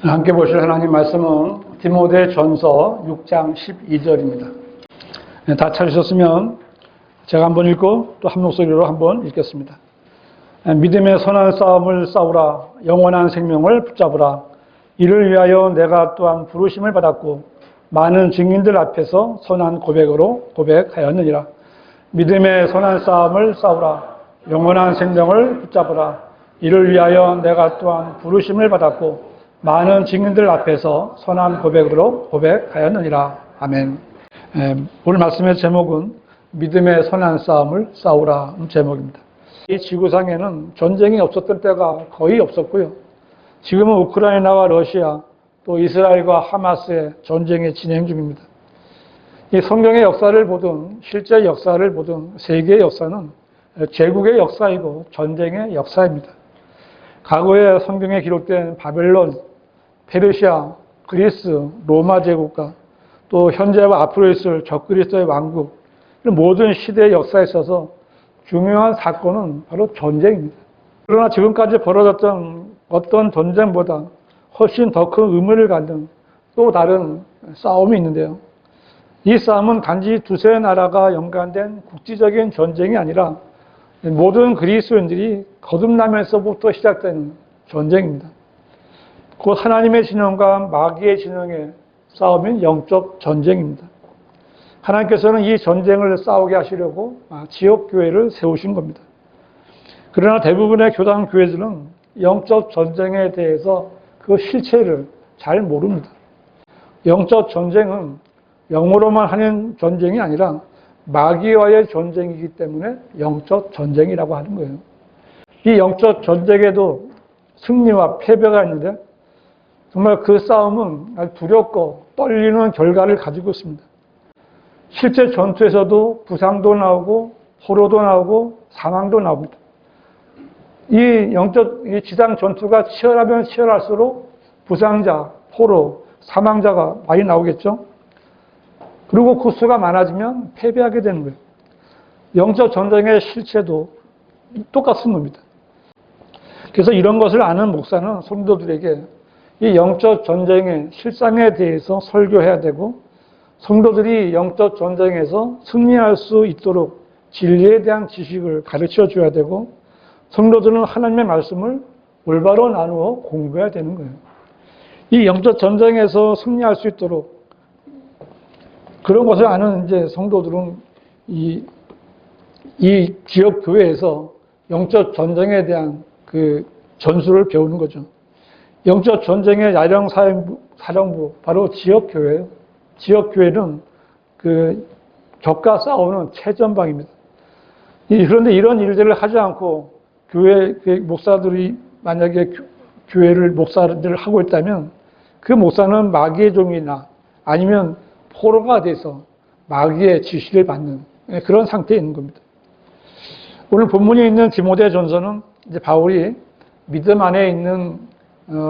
함께 보실 하나님 말씀은 디모데전서 6장 12절입니다. 다 찾으셨으면 제가 한번 읽고 또 한 목소리로 한번 읽겠습니다. 믿음의 선한 싸움을 싸우라. 영원한 생명을 붙잡으라. 이를 위하여 내가 또한 부르심을 받았고 많은 증인들 앞에서 선한 고백으로 고백하였느니라. 믿음의 선한 싸움을 싸우라. 영원한 생명을 붙잡으라. 이를 위하여 내가 또한 부르심을 받았고 많은 증인들 앞에서 선한 고백으로 고백하였느니라. 아멘. 오늘 말씀의 제목은 믿음의 선한 싸움을 싸우라 제목입니다. 이 지구상에는 전쟁이 없었던 때가 거의 없었고요. 지금은 우크라이나와 러시아 또 이스라엘과 하마스의 전쟁이 진행 중입니다. 이 성경의 역사를 보든 실제 역사를 보든 세계의 역사는 제국의 역사이고 전쟁의 역사입니다. 과거에 성경에 기록된 바벨론, 페르시아, 그리스, 로마 제국과 또 현재와 앞으로 있을 적그리스도의 왕국, 모든 시대의 역사에 있어서 중요한 사건은 바로 전쟁입니다. 그러나 지금까지 벌어졌던 어떤 전쟁보다 훨씬 더 큰 의미를 갖는 또 다른 싸움이 있는데요. 이 싸움은 단지 두세 나라가 연관된 국지적인 전쟁이 아니라 모든 그리스도인들이 거듭나면서부터 시작되는 전쟁입니다. 곧 하나님의 진영과 마귀의 진영의 싸움인 영적 전쟁입니다. 하나님께서는 이 전쟁을 싸우게 하시려고 지역교회를 세우신 겁니다. 그러나 대부분의 교단 교회들은 영적 전쟁에 대해서 그 실체를 잘 모릅니다. 영적 전쟁은 영으로만 하는 전쟁이 아니라 마귀와의 전쟁이기 때문에 영적 전쟁이라고 하는 거예요. 이 영적 전쟁에도 승리와 패배가 있는데 정말 그 싸움은 아주 두렵고 떨리는 결과를 가지고 있습니다. 실제 전투에서도 부상도 나오고 포로도 나오고 사망도 나옵니다. 이 지상 전투가 치열하면 치열할수록 부상자, 포로, 사망자가 많이 나오겠죠. 그리고 그 수가 많아지면 패배하게 되는 거예요. 영적 전쟁의 실체도 똑같은 겁니다. 그래서 이런 것을 아는 목사는 성도들에게 이 영적 전쟁의 실상에 대해서 설교해야 되고 성도들이 영적 전쟁에서 승리할 수 있도록 진리에 대한 지식을 가르쳐 줘야 되고 성도들은 하나님의 말씀을 올바로 나누어 공부해야 되는 거예요. 이 영적 전쟁에서 승리할 수 있도록 그런 것을 아는 이제 성도들은 이 지역 교회에서 영적 전쟁에 대한 그 전술을 배우는 거죠. 영적 전쟁의 야령 사령부 바로 지역 교회예요. 지역 교회는 그 적과 싸우는 최전방입니다. 그런데 이런 일들을 하지 않고 교회 목사들이 만약에 교회를 목사들을 하고 있다면 그 목사는 마귀의 종이나 아니면 포로가 돼서 마귀의 지시를 받는 그런 상태에 있는 겁니다. 오늘 본문에 있는 디모데전서는 이제 바울이 믿음 안에 있는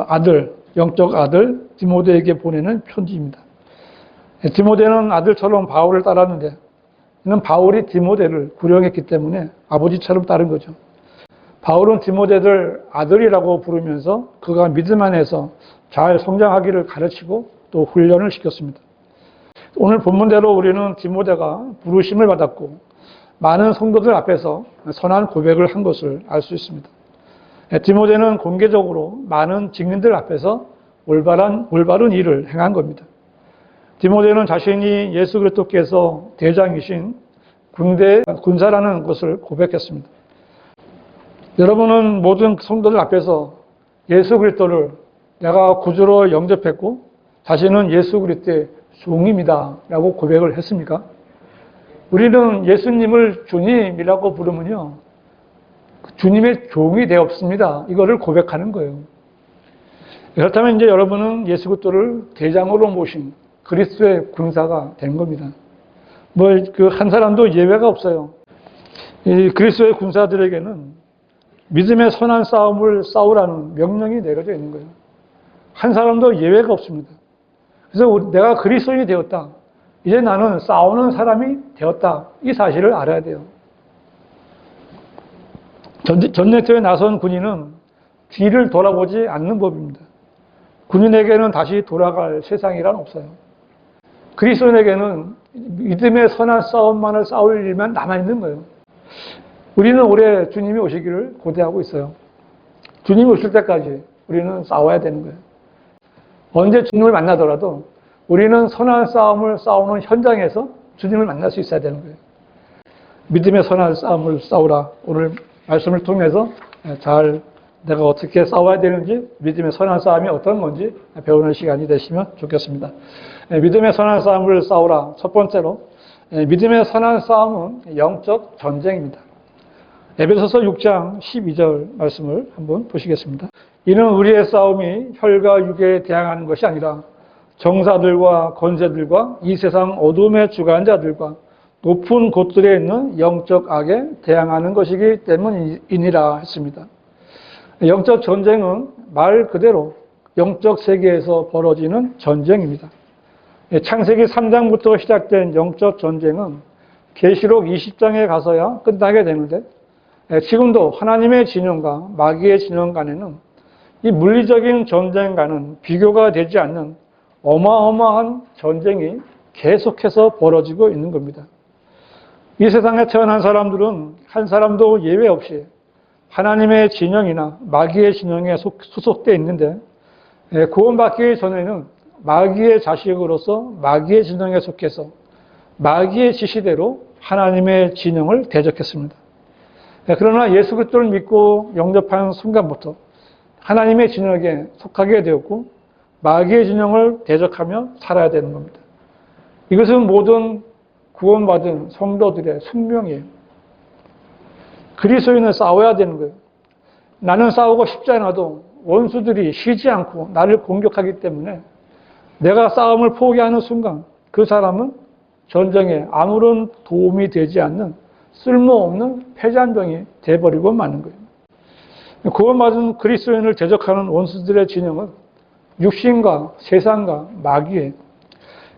아들, 영적 아들 디모데에게 보내는 편지입니다. 디모데는 아들처럼 바울을 따랐는데 이는 바울이 디모데를 구령했기 때문에 아버지처럼 따른 거죠. 바울은 디모데를 아들이라고 부르면서 그가 믿음 안에서 잘 성장하기를 가르치고 또 훈련을 시켰습니다. 오늘 본문대로 우리는 디모데가 부르심을 받았고 많은 성도들 앞에서 선한 고백을 한 것을 알 수 있습니다. 디모데는 공개적으로 많은 증인들 앞에서 올바른 일을 행한 겁니다. 디모데는 자신이 예수 그리스도께서 대장이신 군사라는 것을 고백했습니다. 여러분은 모든 성도들 앞에서 예수 그리스도를 내가 구주로 영접했고 자신은 예수 그리스도의 종입니다 라고 고백을 했습니까? 우리는 예수님을 주님이라고 부르면요 주님의 종이 되었습니다. 이거를 고백하는 거예요. 그렇다면 이제 여러분은 예수 그리스도를 대장으로 모신 그리스도의 군사가 된 겁니다. 한 사람도 예외가 없어요. 이 그리스도의 군사들에게는 믿음의 선한 싸움을 싸우라는 명령이 내려져 있는 거예요. 한 사람도 예외가 없습니다. 그래서 내가 그리스도인이 되었다. 이제 나는 싸우는 사람이 되었다. 이 사실을 알아야 돼요. 전쟁터에 나선 군인은 뒤를 돌아보지 않는 법입니다. 군인에게는 다시 돌아갈 세상이란 없어요. 그리스도인에게는 믿음의 선한 싸움만을 싸울 일만 남아있는 거예요. 우리는 올해 주님이 오시기를 고대하고 있어요. 주님이 오실 때까지 우리는 싸워야 되는 거예요. 언제 주님을 만나더라도 우리는 선한 싸움을 싸우는 현장에서 주님을 만날 수 있어야 되는 거예요. 믿음의 선한 싸움을 싸우라. 오늘 말씀을 통해서 잘 내가 어떻게 싸워야 되는지, 믿음의 선한 싸움이 어떤 건지 배우는 시간이 되시면 좋겠습니다. 믿음의 선한 싸움을 싸우라. 첫 번째로 믿음의 선한 싸움은 영적 전쟁입니다. 에베소서 6장 12절 말씀을 한번 보시겠습니다. 이는 우리의 싸움이 혈과 육에 대항하는 것이 아니라 정사들과 권세들과 이 세상 어둠의 주관자들과 높은 곳들에 있는 영적 악에 대항하는 것이기 때문이니라 했습니다. 영적 전쟁은 말 그대로 영적 세계에서 벌어지는 전쟁입니다. 창세기 3장부터 시작된 영적 전쟁은 계시록 20장에 가서야 끝나게 되는데, 지금도 하나님의 진영과 마귀의 진영 간에는 이 물리적인 전쟁과는 비교가 되지 않는 어마어마한 전쟁이 계속해서 벌어지고 있는 겁니다. 이 세상에 태어난 사람들은 한 사람도 예외 없이 하나님의 진영이나 마귀의 진영에 소속되어 있는데, 구원받기 전에는 마귀의 자식으로서 마귀의 진영에 속해서 마귀의 지시대로 하나님의 진영을 대적했습니다. 그러나 예수 그리스도를 믿고 영접한 순간부터 하나님의 진영에 속하게 되었고 마귀의 진영을 대적하며 살아야 되는 겁니다. 이것은 모든 구원받은 성도들의 숙명이에요. 그리스도인은 싸워야 되는 거예요. 나는 싸우고 싶지 않아도 원수들이 쉬지 않고 나를 공격하기 때문에 내가 싸움을 포기하는 순간 그 사람은 전쟁에 아무런 도움이 되지 않는 쓸모없는 패잔병이 돼버리고 마는 거예요. 구원받은 그리스도인을 대적하는 원수들의 진영은 육신과 세상과 마귀예요.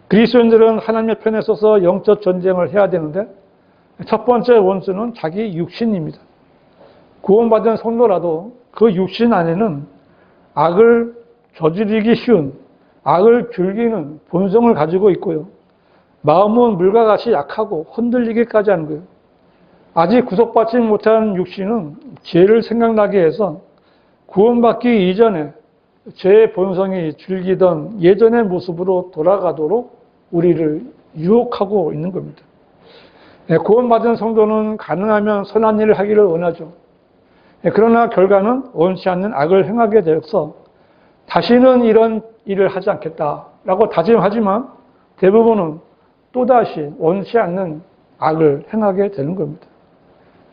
그리스도인들은 하나님의 편에 서서 영적 전쟁을 해야 되는데 첫 번째 원수는 자기 육신입니다. 구원받은 성도라도 그 육신 안에는 악을 저지르기 쉬운, 악을 즐기는 본성을 가지고 있고요. 마음은 물과 같이 약하고 흔들리기까지 하는 거예요. 아직 구속받지 못한 육신은 죄를 생각나게 해서 구원받기 이전에 죄의 본성이 즐기던 예전의 모습으로 돌아가도록 우리를 유혹하고 있는 겁니다. 구원받은 성도는 가능하면 선한 일을 하기를 원하죠. 그러나 결과는 원치 않는 악을 행하게 되어서 다시는 이런 일을 하지 않겠다라고 다짐하지만 대부분은 또다시 원치 않는 악을 행하게 되는 겁니다.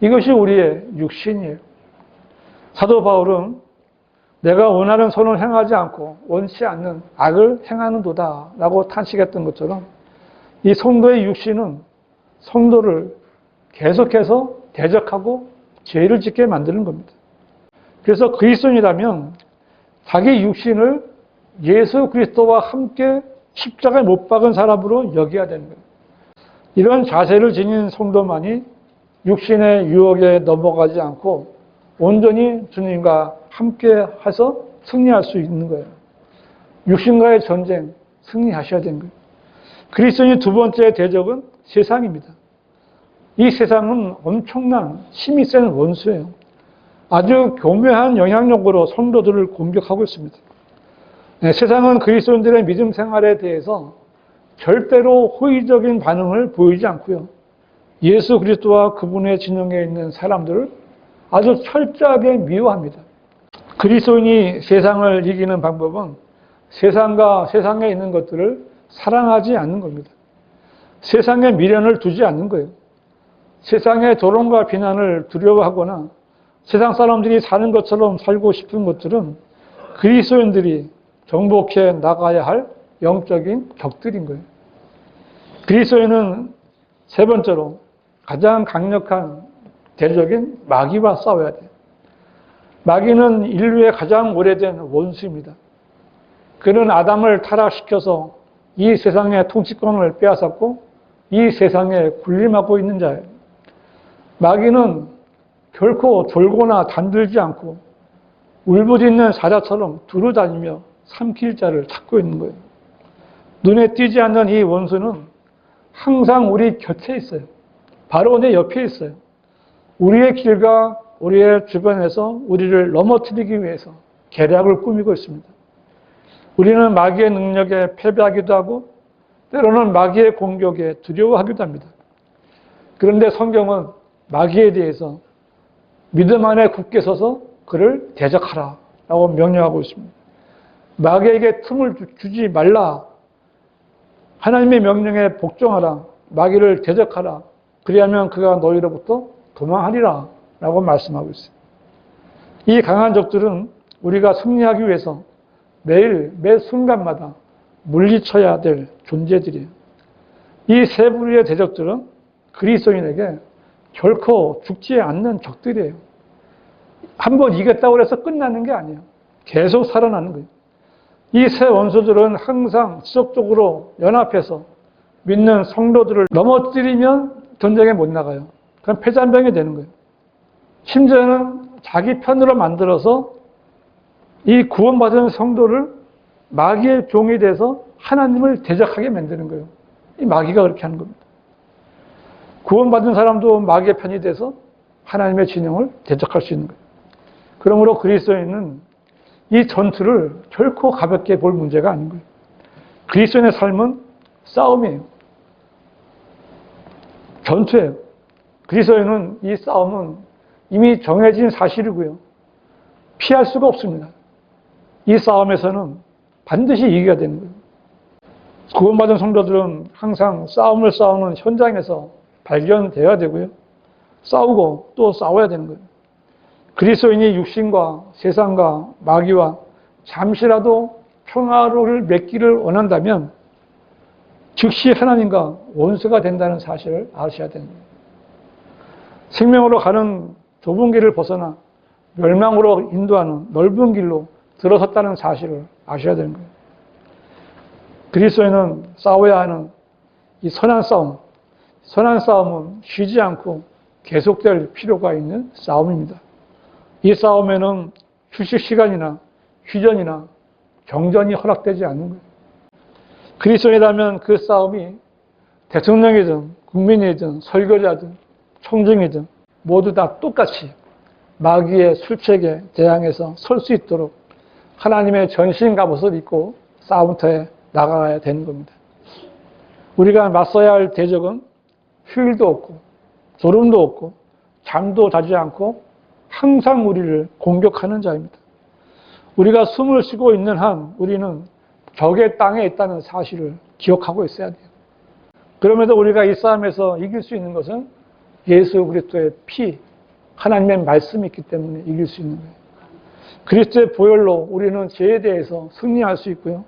이것이 우리의 육신이에요. 사도 바울은 내가 원하는 선을 행하지 않고 원치 않는 악을 행하는도다 라고 탄식했던 것처럼 이 성도의 육신은 성도를 계속해서 대적하고 죄를 짓게 만드는 겁니다. 그래서 그리스도인이라면 자기 육신을 예수 그리스도와 함께 십자가에 못 박은 사람으로 여겨야 되는 거예요. 이런 자세를 지닌 성도만이 육신의 유혹에 넘어가지 않고 온전히 주님과 함께 해서 승리할 수 있는 거예요. 육신과의 전쟁 승리하셔야 되는 거예요. 그리스도인의 두 번째 대적은 세상입니다. 이 세상은 엄청난 힘이 센 원수예요. 아주 교묘한 영향력으로 성도들을 공격하고 있습니다. 세상은 그리스도인들의 믿음 생활에 대해서 절대로 호의적인 반응을 보이지 않고요. 예수 그리스도와 그분의 진영에 있는 사람들을 아주 철저하게 미워합니다. 그리스도인이 세상을 이기는 방법은 세상과 세상에 있는 것들을 사랑하지 않는 겁니다. 세상에 미련을 두지 않는 거예요. 세상의 조롱과 비난을 두려워하거나 세상 사람들이 사는 것처럼 살고 싶은 것들은 그리스도인들이 정복해 나가야 할 영적인 격들인 거예요. 그리스도인은 세 번째로 가장 강력한 대적인 마귀와 싸워야 돼요. 마귀는 인류의 가장 오래된 원수입니다. 그는 아담을 타락시켜서 이 세상의 통치권을 빼앗았고 이 세상에 군림하고 있는 자예요. 마귀는 결코 졸거나 단들지 않고 울부짖는 사자처럼 두루다니며 삼킬 자를 찾고 있는 거예요. 눈에 띄지 않는 이 원수는 항상 우리 곁에 있어요. 바로 내 옆에 있어요. 우리의 길과 우리의 주변에서 우리를 넘어뜨리기 위해서 계략을 꾸미고 있습니다. 우리는 마귀의 능력에 패배하기도 하고 때로는 마귀의 공격에 두려워하기도 합니다. 그런데 성경은 마귀에 대해서 믿음 안에 굳게 서서 그를 대적하라 라고 명령하고 있습니다. 마귀에게 틈을 주지 말라. 하나님의 명령에 복종하라. 마귀를 대적하라. 그리하면 그가 너희로부터 도망하리라 라고 말씀하고 있어요. 이 강한 적들은 우리가 승리하기 위해서 매일 매 순간마다 물리쳐야 될 존재들이에요. 이 세 부류의 대적들은 그리스도인에게 결코 죽지 않는 적들이에요. 한번 이겼다고 해서 끝나는 게 아니에요. 계속 살아나는 거예요. 이 세 원수들은 항상 지속적으로 연합해서 믿는 성도들을 넘어뜨리면 전쟁에 못 나가요. 그럼 패잔병이 되는 거예요. 심지어는 자기 편으로 만들어서 이 구원받은 성도를 마귀의 종이 돼서 하나님을 대적하게 만드는 거예요. 이 마귀가 그렇게 하는 겁니다. 구원받은 사람도 마귀의 편이 돼서 하나님의 진영을 대적할 수 있는 거예요. 그러므로 그리스도인은 이 전투를 결코 가볍게 볼 문제가 아닌 거예요. 그리스도인의 삶은 싸움이에요. 전투예요. 그리스도인은 이 싸움은 이미 정해진 사실이고요. 피할 수가 없습니다. 이 싸움에서는 반드시 이겨야 되는 거예요. 구원받은 성도들은 항상 싸움을 싸우는 현장에서 발견되어야 되고요. 싸우고 또 싸워야 되는 거예요. 그리스도인이 육신과 세상과 마귀와 잠시라도 평화를 맺기를 원한다면 즉시 하나님과 원수가 된다는 사실을 아셔야 되는 거예요. 생명으로 가는 좁은 길을 벗어나 멸망으로 인도하는 넓은 길로 들어섰다는 사실을 아셔야 되는 거예요. 그리스도인은 싸워야 하는 이 선한 싸움은 쉬지 않고 계속될 필요가 있는 싸움입니다. 이 싸움에는 휴식 시간이나 휴전이나 정전이 허락되지 않는 거예요. 그리스도인이라면 그 싸움이 대통령이든 국민이든 설교자든 총정이든 모두 다 똑같이 마귀의 술책에 대항해서 설 수 있도록 하나님의 전신 갑옷을 입고 싸움터에 나가야 되는 겁니다. 우리가 맞서야 할 대적은 휴일도 없고 졸음도 없고 잠도 자지 않고 항상 우리를 공격하는 자입니다. 우리가 숨을 쉬고 있는 한 우리는 적의 땅에 있다는 사실을 기억하고 있어야 돼요. 그럼에도 우리가 이 싸움에서 이길 수 있는 것은 예수 그리스도의 피, 하나님의 말씀이 있기 때문에 이길 수 있는 거예요. 그리스도의 보혈로 우리는 죄에 대해서 승리할 수 있고요.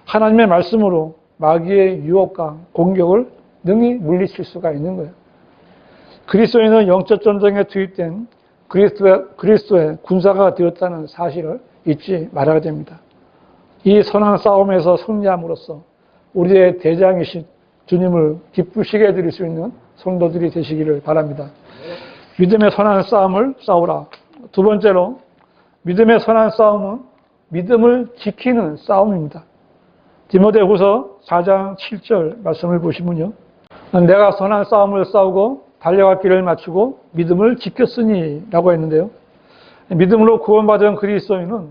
하나님의 말씀으로 마귀의 유혹과 공격을 능히 물리칠 수가 있는 거예요. 그리스도인은 영적 전쟁에 투입된 그리스도의 군사가 되었다는 사실을 잊지 말아야 됩니다. 이 선한 싸움에서 승리함으로써 우리의 대장이신 주님을 기쁘시게 해드릴 수 있는 성도들이 되시기를 바랍니다. 믿음의 선한 싸움을 싸우라. 두 번째로 믿음의 선한 싸움은 믿음을 지키는 싸움입니다. 디모데후서 4장 7절 말씀을 보시면요. 내가 선한 싸움을 싸우고 달려갈 길을 마치고 믿음을 지켰으니 라고 했는데요. 믿음으로 구원받은 그리스도인은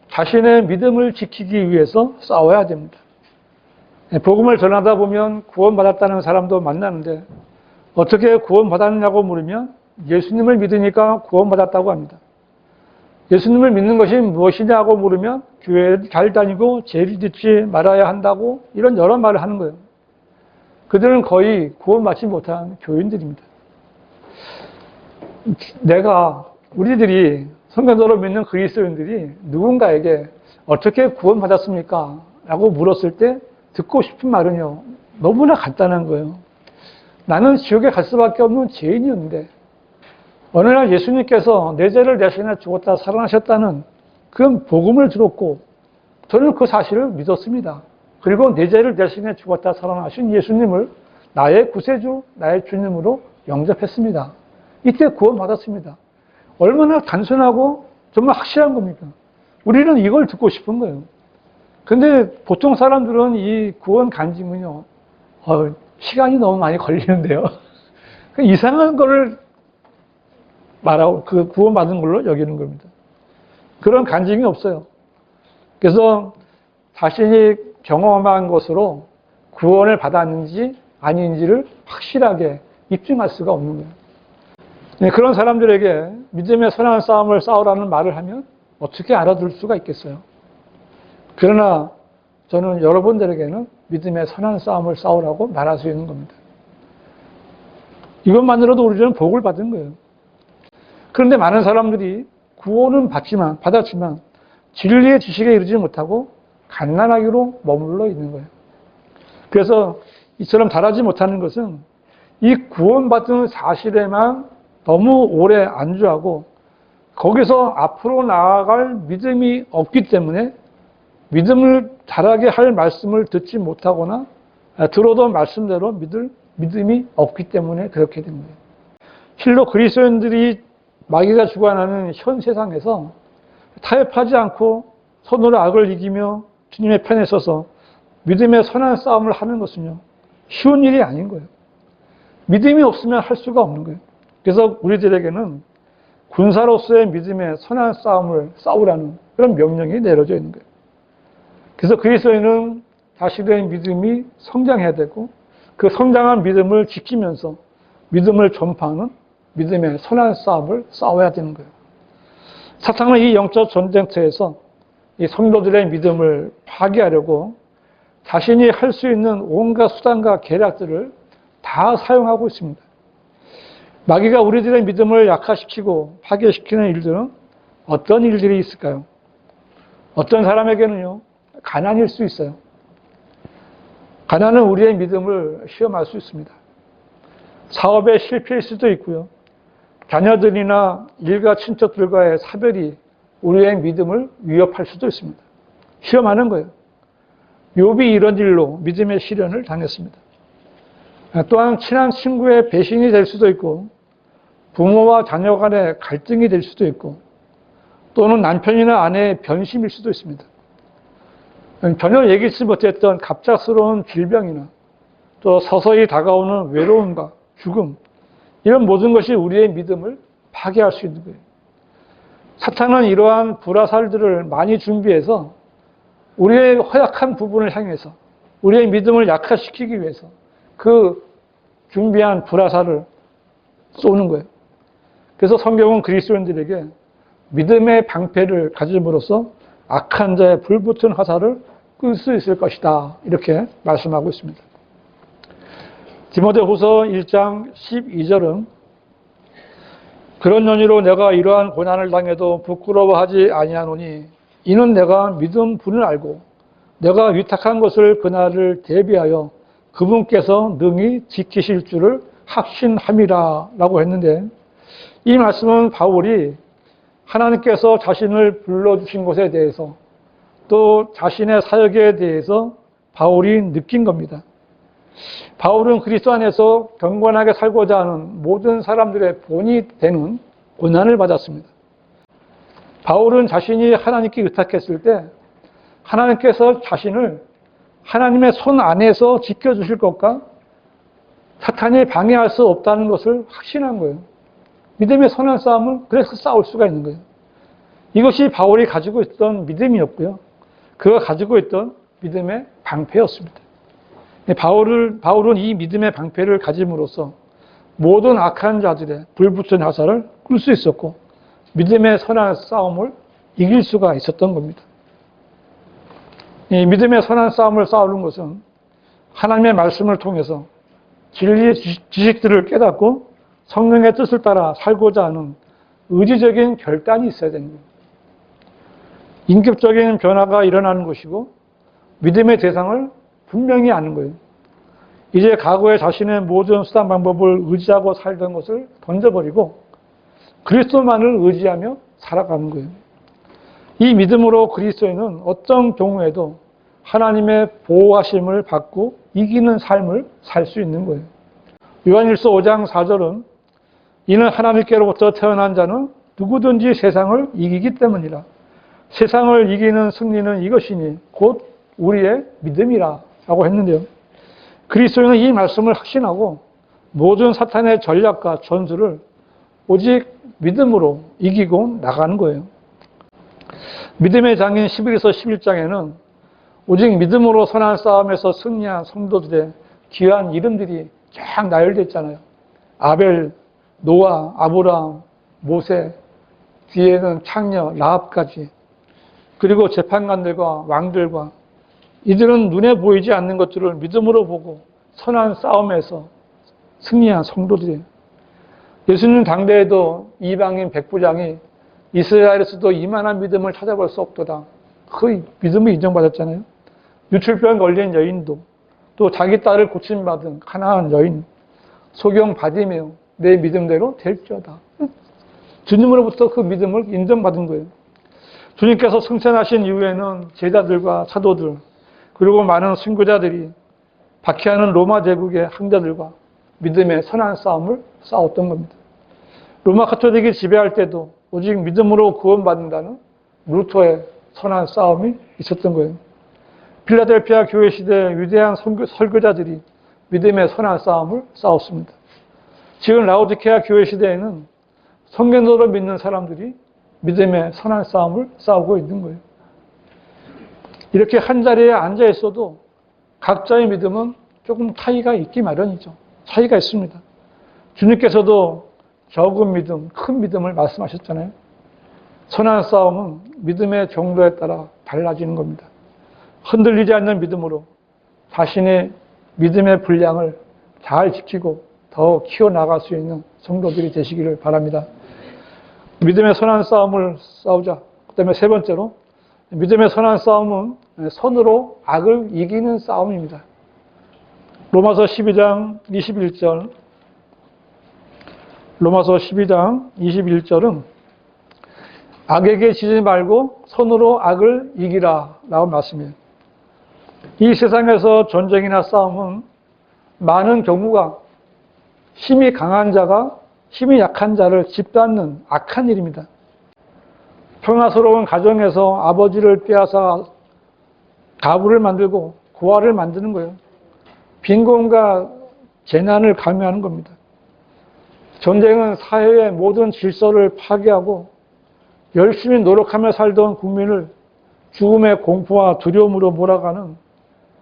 자신의 믿음을 지키기 위해서 싸워야 됩니다. 복음을 전하다 보면 구원받았다는 사람도 만나는데 어떻게 구원받았냐고 물으면 예수님을 믿으니까 구원받았다고 합니다. 예수님을 믿는 것이 무엇이냐고 물으면 교회를 잘 다니고 죄를 짓지 말아야 한다고 이런 여러 말을 하는 거예요. 그들은 거의 구원받지 못한 교인들입니다. 우리들이 성경적으로 믿는 그리스도인들이 누군가에게 어떻게 구원받았습니까? 라고 물었을 때 듣고 싶은 말은요, 너무나 간단한 거예요. 나는 지옥에 갈 수밖에 없는 죄인이었는데 어느 날 예수님께서 내 죄를 대신해 죽었다 살아나셨다는 그 복음을 들었고 저는 그 사실을 믿었습니다. 그리고 내 죄를 대신해 죽었다 살아나신 예수님을 나의 구세주, 나의 주님으로 영접했습니다. 이때 구원받았습니다. 얼마나 단순하고 정말 확실한 겁니까? 우리는 이걸 듣고 싶은 거예요. 근데 보통 사람들은 이 구원 간증은요, 시간이 너무 많이 걸리는데요. 이상한 거를 말하고 그 구원받은 걸로 여기는 겁니다. 그런 간증이 없어요. 그래서 자신이 경험한 것으로 구원을 받았는지 아닌지를 확실하게 입증할 수가 없는 거예요. 네, 그런 사람들에게 믿음의 선한 싸움을 싸우라는 말을 하면 어떻게 알아들을 수가 있겠어요? 그러나 저는 여러분들에게는 믿음의 선한 싸움을 싸우라고 말할 수 있는 겁니다. 이것만으로도 우리는 복을 받은 거예요. 그런데 많은 사람들이 구원은 받았지만 진리의 지식에 이르지 못하고 갓난아기로 머물러 있는 거예요. 그래서 이처럼 자라지 못하는 것은 이 구원받은 사실에만 너무 오래 안주하고 거기서 앞으로 나아갈 믿음이 없기 때문에 믿음을 자라게 할 말씀을 듣지 못하거나 들어도 말씀대로 믿을 믿음이 없기 때문에 그렇게 된 거예요. 실로 그리스도인들이 마귀가 주관하는 현 세상에서 타협하지 않고 손으로 악을 이기며 주님의 편에 서서 믿음의 선한 싸움을 하는 것은요, 쉬운 일이 아닌 거예요. 믿음이 없으면 할 수가 없는 거예요. 그래서 우리들에게는 군사로서의 믿음의 선한 싸움을 싸우라는 그런 명령이 내려져 있는 거예요. 그래서 그리스도인은 자신의 믿음이 성장해야 되고 그 성장한 믿음을 지키면서 믿음을 전파하는 믿음의 선한 싸움을 싸워야 되는 거예요. 사탄은 이 영적 전쟁터에서 이 성도들의 믿음을 파괴하려고 자신이 할 수 있는 온갖 수단과 계략들을 다 사용하고 있습니다. 마귀가 우리들의 믿음을 약화시키고 파괴시키는 일들은 어떤 일들이 있을까요? 어떤 사람에게는요, 가난일 수 있어요. 가난은 우리의 믿음을 시험할 수 있습니다. 사업에 실패일 수도 있고요. 자녀들이나 일가 친척들과의 사별이 우리의 믿음을 위협할 수도 있습니다. 시험하는 거예요. 욥이 이런 일로 믿음의 시련을 당했습니다. 또한 친한 친구의 배신이 될 수도 있고 부모와 자녀 간의 갈등이 될 수도 있고 또는 남편이나 아내의 변심일 수도 있습니다. 전혀 예기치 못했던 갑작스러운 질병이나 또 서서히 다가오는 외로움과 죽음, 이런 모든 것이 우리의 믿음을 파괴할 수 있는 거예요. 사탄은 이러한 불화살들을 많이 준비해서 우리의 허약한 부분을 향해서 우리의 믿음을 약화시키기 위해서 그 준비한 불화살을 쏘는 거예요. 그래서 성경은 그리스도인들에게 믿음의 방패를 가짐으로써 악한 자의 불붙은 화살을 끌 수 있을 것이다, 이렇게 말씀하고 있습니다. 디모데후서 1장 12절은 그런 연유로 내가 이러한 고난을 당해도 부끄러워하지 아니하노니 이는 내가 믿음 분을 알고 내가 위탁한 것을 그날을 대비하여 그분께서 능히 지키실 줄을 확신함이라 라고 했는데, 이 말씀은 바울이 하나님께서 자신을 불러주신 것에 대해서 또 자신의 사역에 대해서 바울이 느낀 겁니다. 바울은 그리스도 안에서 경건하게 살고자 하는 모든 사람들의 본이 되는 고난을 받았습니다. 바울은 자신이 하나님께 의탁했을 때 하나님께서 자신을 하나님의 손 안에서 지켜주실 것과 사탄이 방해할 수 없다는 것을 확신한 거예요. 믿음의 선한 싸움은 그래서 싸울 수가 있는 거예요. 이것이 바울이 가지고 있던 믿음이었고요. 그가 가지고 있던 믿음의 방패였습니다. 바울은 이 믿음의 방패를 가짐으로써 모든 악한 자들의 불붙은 화살을 끌 수 있었고 믿음의 선한 싸움을 이길 수가 있었던 겁니다. 이 믿음의 선한 싸움을 싸우는 것은 하나님의 말씀을 통해서 진리의 지식들을 깨닫고 성령의 뜻을 따라 살고자 하는 의지적인 결단이 있어야 됩니다. 인격적인 변화가 일어나는 것이고 믿음의 대상을 분명히 아는 거예요. 이제 과거에 자신의 모든 수단 방법을 의지하고 살던 것을 던져버리고 그리스도만을 의지하며 살아가는 거예요. 이 믿음으로 그리스도인은 어떤 경우에도 하나님의 보호하심을 받고 이기는 삶을 살 수 있는 거예요. 요한일서 5장 4절은 이는 하나님께로부터 태어난 자는 누구든지 세상을 이기기 때문이라. 세상을 이기는 승리는 이것이니 곧 우리의 믿음이라고 했는데요. 그리스도인은 이 말씀을 확신하고 모든 사탄의 전략과 전술을 오직 믿음으로 이기고 나가는 거예요. 믿음의 장인 11에서 11장에는 오직 믿음으로 선한 싸움에서 승리한 성도들의 귀한 이름들이 쫙 나열되어 있잖아요. 아벨, 노아, 아브라함, 모세, 뒤에는 창녀, 라합까지, 그리고 재판관들과 왕들과, 이들은 눈에 보이지 않는 것들을 믿음으로 보고 선한 싸움에서 승리한 성도들이에요. 예수님 당대에도 이방인 백부장이 이스라엘에서도 이만한 믿음을 찾아볼 수 없도다, 그 믿음을 인정받았잖아요. 유출병 걸린 여인도, 또 자기 딸을 고침받은 가난한 여인, 소경 바디메오, 내 믿음대로 될지어다. 주님으로부터 그 믿음을 인정받은 거예요. 주님께서 승천하신 이후에는 제자들과 사도들, 그리고 많은 순교자들이 박해하는 로마 제국의 황제들과 믿음의 선한 싸움을 싸웠던 겁니다. 로마 가톨릭이 지배할 때도 오직 믿음으로 구원받는다는 루터의 선한 싸움이 있었던 거예요. 필라델피아 교회 시대의 위대한 설교자들이 믿음의 선한 싸움을 싸웠습니다. 지금 라오디케아 교회 시대에는 성경으로 믿는 사람들이 믿음의 선한 싸움을 싸우고 있는 거예요. 이렇게 한 자리에 앉아 있어도 각자의 믿음은 조금 차이가 있기 마련이죠. 차이가 있습니다. 주님께서도 적은 믿음, 큰 믿음을 말씀하셨잖아요. 선한 싸움은 믿음의 정도에 따라 달라지는 겁니다. 흔들리지 않는 믿음으로 자신의 믿음의 분량을 잘 지키고 더 키워나갈 수 있는 성도들이 되시기를 바랍니다. 믿음의 선한 싸움을 싸우자. 그 다음에 세 번째로, 믿음의 선한 싸움은 선으로 악을 이기는 싸움입니다. 로마서 12장 21절, 로마서 12장 21절은 악에게 지지 말고 선으로 악을 이기라 라고 말씀이에요. 이 세상에서 전쟁이나 싸움은 많은 경우가 힘이 강한 자가 힘이 약한 자를 짓밟는 악한 일입니다. 평화스러운 가정에서 아버지를 빼앗아 가부를 만들고 고아를 만드는 거예요. 빈곤과 재난을 감유하는 겁니다. 전쟁은 사회의 모든 질서를 파괴하고 열심히 노력하며 살던 국민을 죽음의 공포와 두려움으로 몰아가는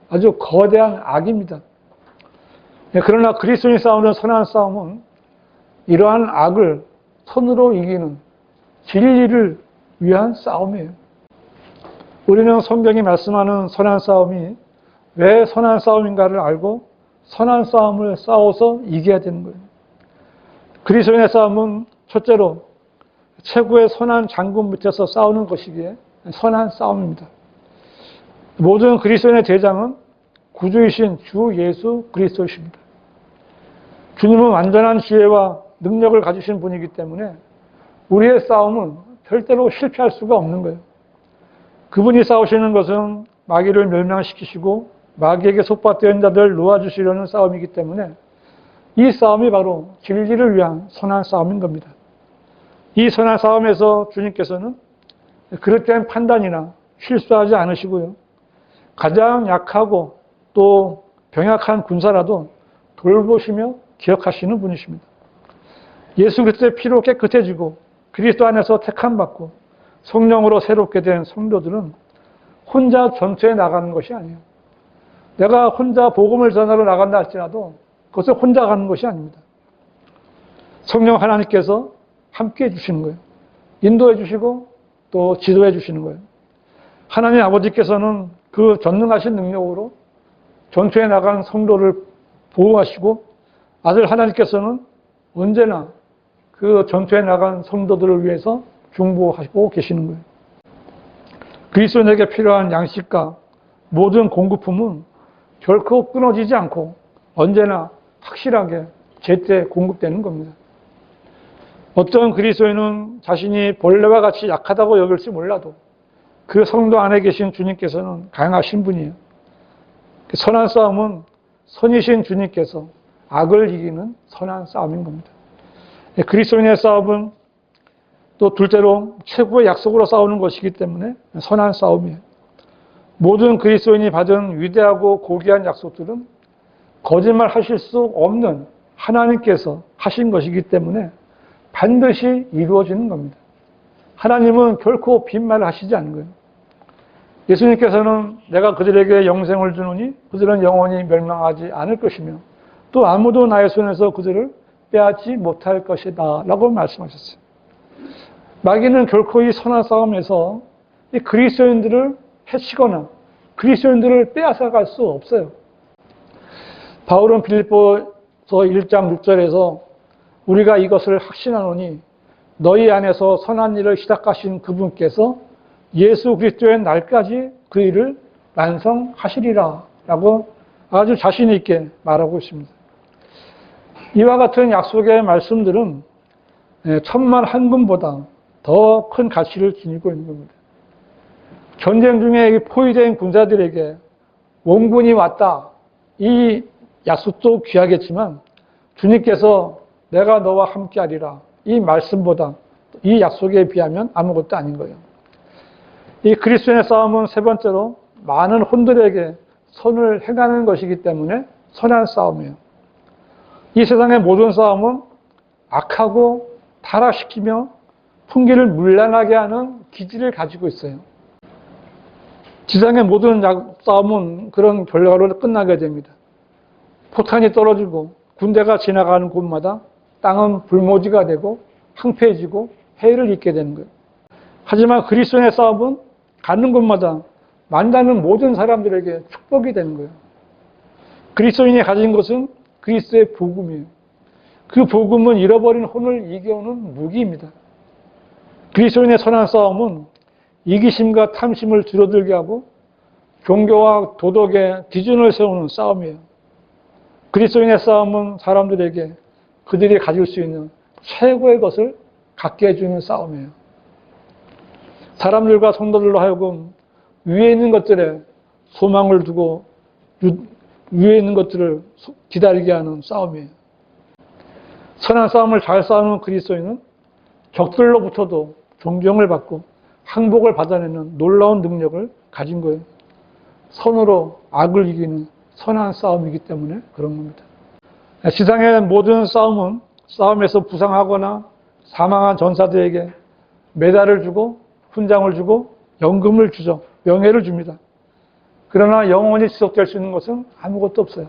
아주 거대한 악입니다. 그러나 그리스도인이 싸우는 선한 싸움은 이러한 악을 선으로 이기는 진리를 위한 싸움이에요. 우리는 성경이 말씀하는 선한 싸움이 왜 선한 싸움인가를 알고 선한 싸움을 싸워서 이겨야 되는 거예요. 그리스도인의 싸움은 첫째로 최고의 선한 장군 밑에서 싸우는 것이기에 선한 싸움입니다. 모든 그리스도인의 대장은 구주이신 주 예수 그리스도이십니다. 주님은 완전한 지혜와 능력을 가지신 분이기 때문에 우리의 싸움은 절대로 실패할 수가 없는 거예요. 그분이 싸우시는 것은 마귀를 멸망시키시고 마귀에게 속박된 자들 놓아주시려는 싸움이기 때문에 이 싸움이 바로 진리를 위한 선한 싸움인 겁니다. 이 선한 싸움에서 주님께서는 그릇된 판단이나 실수하지 않으시고요. 가장 약하고 또 병약한 군사라도 돌보시며 기억하시는 분이십니다. 예수 그리스도의 피로 깨끗해지고 그리스도 안에서 택함받고 성령으로 새롭게 된 성도들은 혼자 전투에 나가는 것이 아니에요. 내가 혼자 복음을 전하러 나간다 할지라도 그것을 혼자 가는 것이 아닙니다. 성령 하나님께서 함께 해주시는 거예요. 인도해 주시고 또 지도해 주시는 거예요. 하나님 아버지께서는 그 전능하신 능력으로 전투에 나간 성도를 보호하시고 아들 하나님께서는 언제나 그 전투에 나간 성도들을 위해서 중보하고 계시는 거예요. 그리스도인에게 필요한 양식과 모든 공급품은 결코 끊어지지 않고 언제나 확실하게 제때 공급되는 겁니다. 어떤 그리스도인은 자신이 벌레와 같이 약하다고 여길지 몰라도 그 성도 안에 계신 주님께서는 강하신 분이에요. 선한 싸움은 선이신 주님께서 악을 이기는 선한 싸움인 겁니다. 그리스도인의 싸움은 또 둘째로 최고의 약속으로 싸우는 것이기 때문에 선한 싸움이에요. 모든 그리스도인이 받은 위대하고 고귀한 약속들은 거짓말 하실 수 없는 하나님께서 하신 것이기 때문에 반드시 이루어지는 겁니다. 하나님은 결코 빈말을 하시지 않는 거예요. 예수님께서는 내가 그들에게 영생을 주노니 그들은 영원히 멸망하지 않을 것이며 또 아무도 나의 손에서 그들을 빼앗지 못할 것이다 라고 말씀하셨어요. 마귀는 결코 이 선한 싸움에서 이 그리스도인들을 해치거나 그리스도인들을 빼앗아갈 수 없어요. 바울은 빌립보서 1장 6절에서 우리가 이것을 확신하노니 너희 안에서 선한 일을 시작하신 그분께서 예수 그리스도의 날까지 그 일을 완성하시리라 라고 아주 자신 있게 말하고 있습니다. 이와 같은 약속의 말씀들은 천만 한 분보다 더 큰 가치를 지니고 있는 겁니다. 전쟁 중에 포위된 군사들에게 원군이 왔다. 이 약속도 귀하겠지만 주님께서 내가 너와 함께하리라. 이 말씀보다 이 약속에 비하면 아무것도 아닌 거예요. 이 그리스도인의 싸움은 세 번째로 많은 혼들에게 선을 행하는 것이기 때문에 선한 싸움이에요. 이 세상의 모든 싸움은 악하고 타락시키며 풍기를 문란하게 하는 기질을 가지고 있어요. 지상의 모든 싸움은 그런 결과로 끝나게 됩니다. 포탄이 떨어지고 군대가 지나가는 곳마다 땅은 불모지가 되고 황폐해지고 해를 입게 되는 거예요. 하지만 그리스도인의 싸움은 가는 곳마다 만나는 모든 사람들에게 축복이 되는 거예요. 그리스도인이 가진 것은 그리스도의 복음이에요. 그 복음은 잃어버린 혼을 이겨오는 무기입니다. 그리스도인의 선한 싸움은 이기심과 탐심을 줄어들게 하고 종교와 도덕의 기준을 세우는 싸움이에요. 그리스도인의 싸움은 사람들에게 그들이 가질 수 있는 최고의 것을 갖게 해주는 싸움이에요. 사람들과 성도들로 하여금 위에 있는 것들에 소망을 두고 위에 있는 것들을 기다리게 하는 싸움이에요. 선한 싸움을 잘 싸우는 그리스도인은 적들로부터도 존경을 받고 항복을 받아내는 놀라운 능력을 가진 거예요. 선으로 악을 이기는 선한 싸움이기 때문에 그런 겁니다. 세상의 모든 싸움은 싸움에서 부상하거나 사망한 전사들에게 메달을 주고 훈장을 주고 연금을 주죠. 명예를 줍니다. 그러나 영원히 지속될 수 있는 것은 아무것도 없어요.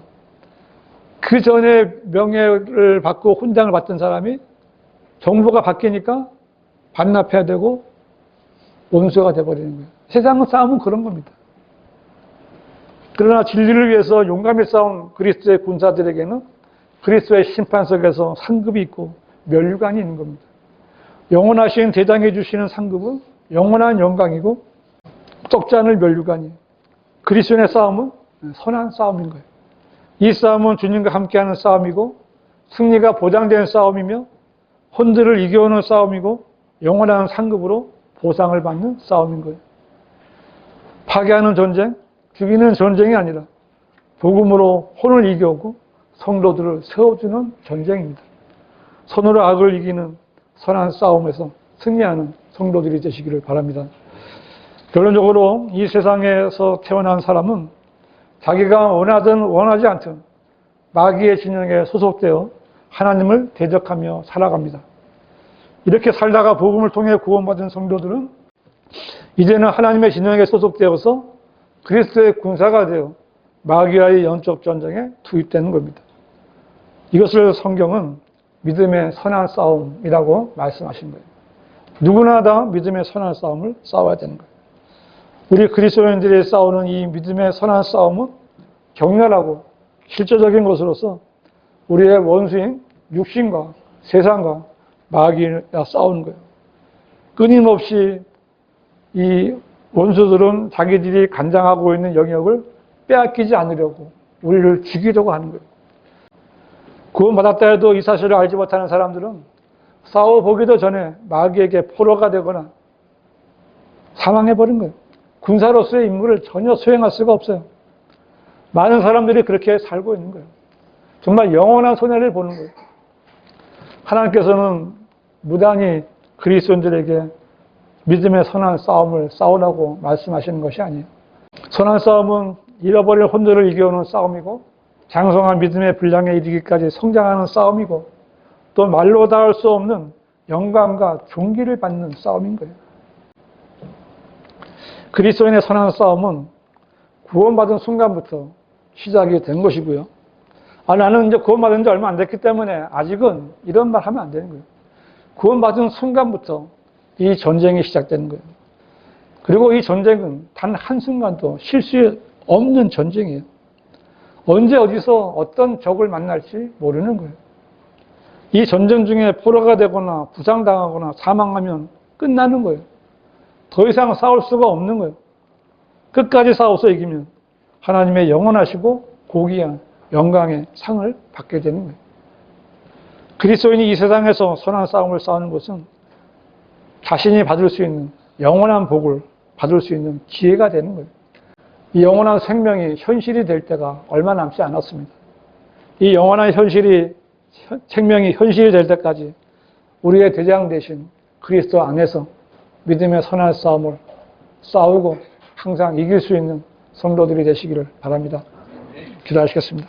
그 전에 명예를 받고 훈장을 받던 사람이 정부가 바뀌니까 반납해야 되고 원수가 돼버리는 거예요. 세상의 싸움은 그런 겁니다. 그러나 진리를 위해서 용감히 싸운 그리스도의 군사들에게는 그리스도의 심판석에서 상급이 있고 면류관이 있는 겁니다. 영원하신 대장해 주시는 상급은 영원한 영광이고 썩지 않을 면류관이에요. 그리스도의 싸움은 선한 싸움인 거예요. 이 싸움은 주님과 함께하는 싸움이고 승리가 보장된 싸움이며 혼들을 이겨오는 싸움이고 영원한 상급으로 보상을 받는 싸움인 거예요. 파괴하는 전쟁, 죽이는 전쟁이 아니라 복음으로 혼을 이겨오고 성도들을 세워주는 전쟁입니다. 선으로 악을 이기는 선한 싸움에서 승리하는 성도들이 되시기를 바랍니다. 결론적으로 이 세상에서 태어난 사람은 자기가 원하든 원하지 않든 마귀의 진영에 소속되어 하나님을 대적하며 살아갑니다. 이렇게 살다가 복음을 통해 구원받은 성도들은 이제는 하나님의 진영에 소속되어서 그리스도의 군사가 되어 마귀와의 영적 전쟁에 투입되는 겁니다. 이것을 성경은 믿음의 선한 싸움이라고 말씀하신 거예요. 누구나 다 믿음의 선한 싸움을 싸워야 되는 거예요. 우리 그리스도인들이 싸우는 이 믿음의 선한 싸움은 격렬하고 실제적인 것으로서 우리의 원수인 육신과 세상과 마귀가 싸우는 거예요. 끊임없이 이 원수들은 자기들이 간장하고 있는 영역을 빼앗기지 않으려고 우리를 죽이려고 하는 거예요. 구원받았다 해도 이 사실을 알지 못하는 사람들은 싸워보기도 전에 마귀에게 포로가 되거나 사망해버린 거예요. 군사로서의 임무를 전혀 수행할 수가 없어요. 많은 사람들이 그렇게 살고 있는 거예요. 정말 영원한 손해를 보는 거예요. 하나님께서는 무단히 그리스도인들에게 믿음의 선한 싸움을 싸우라고 말씀하시는 것이 아니에요. 선한 싸움은 잃어버릴 혼돈을 이겨오는 싸움이고 장성한 믿음의 분량에 이르기까지 성장하는 싸움이고 또 말로 닿을 수 없는 영광과 존귀를 받는 싸움인 거예요. 그리스도인의 선한 싸움은 구원받은 순간부터 시작이 된 것이고요. 나는 이제 구원받은 지 얼마 안 됐기 때문에 아직은 이런 말 하면 안 되는 거예요. 구원받은 순간부터 이 전쟁이 시작되는 거예요. 그리고 이 전쟁은 단 한순간도 쉴 수 없는 전쟁이에요. 언제 어디서 어떤 적을 만날지 모르는 거예요. 이 전쟁 중에 포로가 되거나 부상당하거나 사망하면 끝나는 거예요. 더 이상 싸울 수가 없는 거예요. 끝까지 싸워서 이기면 하나님의 영원하시고 고귀한 영광의 상을 받게 되는 거예요. 그리스도인이 이 세상에서 선한 싸움을 싸우는 것은 자신이 받을 수 있는 영원한 복을 받을 수 있는 기회가 되는 거예요. 이 영원한 생명이 현실이 될 때가 얼마 남지 않았습니다. 이 영원한 생명이 현실이 될 때까지 우리의 대장 되신 그리스도 안에서 믿음의 선한 싸움을 싸우고 항상 이길 수 있는 성도들이 되시기를 바랍니다. 기도하시겠습니다.